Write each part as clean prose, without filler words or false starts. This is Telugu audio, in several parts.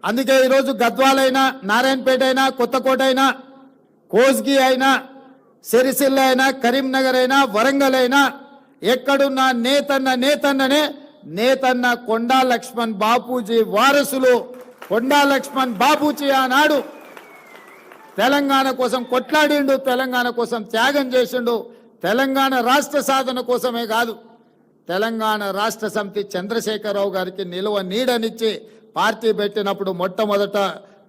అందుకే ఈరోజు గద్వాలైనా, నారాయణపేట అయినా, కొత్తకోట అయినా, కోస్గి అయినా, సిరిసిల్ల అయినా, కరీంనగర్ అయినా, వరంగల్ అయినా ఎక్కడున్నా నేతన్న కొండా లక్ష్మణ్ బాపూజీ వారసులు. కొండా లక్ష్మణ్ బాపూజీ ఆనాడు తెలంగాణ కోసం కొట్లాడిండు, తెలంగాణ కోసం త్యాగం చేసిండు. తెలంగాణ రాష్ట్ర సాధన కోసమే కాదు, తెలంగాణ రాష్ట్ర సమితి చంద్రశేఖరరావు గారికి నిలువ నీడనిచ్చి పార్టీ పెట్టినప్పుడు మొట్టమొదట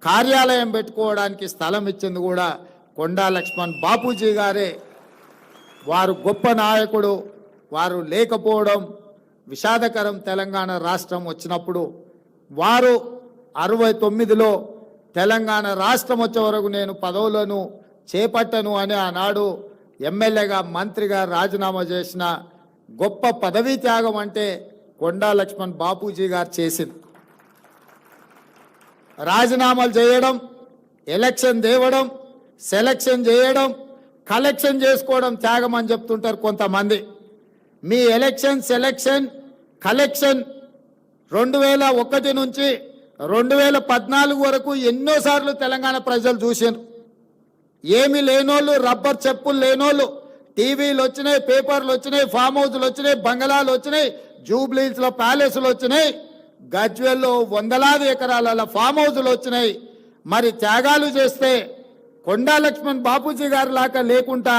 కార్యాలయం పెట్టుకోవడానికి స్థలం ఇచ్చింది కూడా కొండా లక్ష్మణ్ బాపూజీ గారే. వారు గొప్ప నాయకుడు. వారు లేకపోవడం విషాదకరం. తెలంగాణ రాష్ట్రం వచ్చినప్పుడు వారు 69లో తెలంగాణ రాష్ట్రం వచ్చే వరకు నేను పదవులను చేపట్టను అని ఆనాడు ఎమ్మెల్యేగా, మంత్రిగా రాజీనామా చేసిన గొప్ప పదవీ త్యాగం అంటే కొండా లక్ష్మణ్ బాపూజీ గారు చేసింది. రాజీనామాలు చేయడం, ఎలక్షన్ తేవడం, సెలక్షన్ చేయడం, కలెక్షన్ చేసుకోవడం త్యాగం అని చెప్తుంటారు కొంతమంది. మీ ఎలక్షన్, సెలక్షన్, కలెక్షన్ 2001 నుంచి 2014 వరకు ఎన్నోసార్లు తెలంగాణ ప్రజలు చూశారు. ఏమి లేనోళ్ళు, రబ్బర్ చెప్పులు లేనోళ్ళు, టీవీలు వచ్చినాయి, పేపర్లు వచ్చినాయి, ఫామ్ హౌస్లు వచ్చినాయి, బంగళాలు వచ్చినాయి, జూబ్లీస్లో ప్యాలెస్లు వచ్చినాయి, గజ్వేల్లో వందలాది ఎకరాల ఫామ్ హౌస్లు వచ్చినాయి. మరి త్యాగాలు చేస్తే కొండా లక్ష్మణ్ బాపూజీ గారి లాగా లేకుండా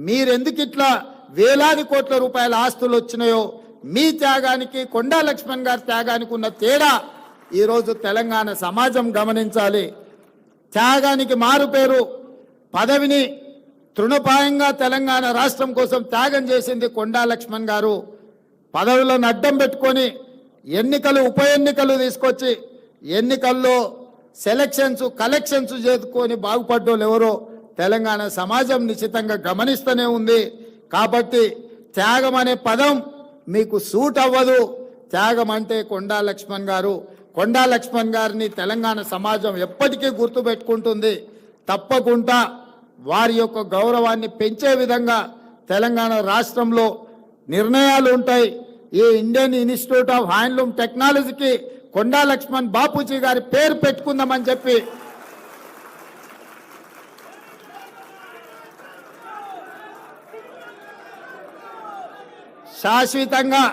మీరెందుకు ఇట్లా వేలాది కోట్ల రూపాయల ఆస్తులు వచ్చినాయో, మీ త్యాగానికి కొండా లక్ష్మణ్ గారి త్యాగానికి ఉన్న తేడా ఈరోజు తెలంగాణ సమాజం గమనించాలి. త్యాగానికి మారు పేరు, పదవిని తృణపాయంగా తెలంగాణ రాష్ట్రం కోసం త్యాగం చేసింది కొండా లక్ష్మణ్ గారు. పదవులను అడ్డం పెట్టుకొని ఎన్నికలు, ఉప ఎన్నికలు తీసుకొచ్చి ఎన్నికల్లో సెలక్షన్స్, కలెక్షన్స్ చేసుకొని బాగుపడ్డోళ్ళు ఎవరో తెలంగాణ సమాజం నిశ్చితంగా గమనిస్తూనే ఉంది. కాబట్టి త్యాగం అనే పదం మీకు సూట్ అవ్వదు. త్యాగం అంటే కొండా లక్ష్మణ్ గారు. కొండా లక్ష్మణ్ గారిని తెలంగాణ సమాజం ఎప్పటికీ గుర్తుపెట్టుకుంటుంది. తప్పకుండా వారి యొక్క గౌరవాన్ని పెంచే విధంగా తెలంగాణ రాష్ట్రంలో నిర్ణయాలు ఉంటాయి. ఈ ఇండియన్ ఇన్స్టిట్యూట్ ఆఫ్ హ్యాండ్లూమ్ టెక్నాలజీకి కొండా లక్ష్మణ్ బాపూజీ గారి పేరు పెట్టుకుందామని చెప్పి శాశ్వతంగా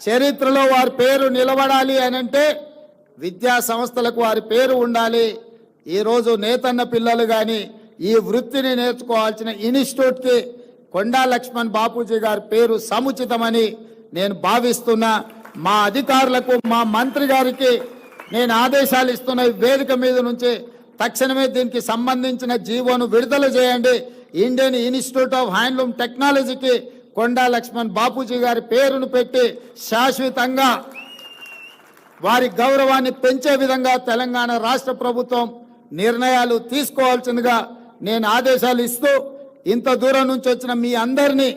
చరిత్రలో వారి పేరు నిలబడాలి అని అంటే విద్యా సంస్థలకు వారి పేరు ఉండాలి. ఈరోజు నేతన్న పిల్లలు కానీ ఈ వృత్తిని నేర్చుకోవాల్సిన ఇన్స్టిట్యూట్కి కొండా లక్ష్మణ్ బాపూజీ గారి పేరు సముచితమని నేను భావిస్తున్నా. మా అధికారులకు, మా మంత్రి గారికి నేను ఆదేశాలు ఇస్తున్న వేదిక మీద నుంచి తక్షణమే దీనికి సంబంధించిన జీవోను విడుదల చేయండి. ఇండియన్ ఇన్స్టిట్యూట్ ఆఫ్ హ్యాండ్లూమ్ టెక్నాలజీకి కొండా లక్ష్మణ్ బాపూజీ గారి పేరును పెట్టి శాశ్వతంగా వారి గౌరవాన్ని పెంచే విధంగా తెలంగాణ రాష్ట్ర ప్రభుత్వం నిర్ణయాలు తీసుకోవాల్సిందిగా నేను ఆదేశాలు ఇస్తూ, ఇంత దూరం నుంచి వచ్చిన మీ అందరినీ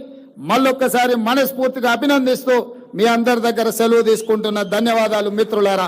మళ్ళొక్కసారి మనస్ఫూర్తిగా అభినందిస్తూ మీ అందరి దగ్గర సెలవు తీసుకుంటున్న ధన్యవాదాలు మిత్రులారా.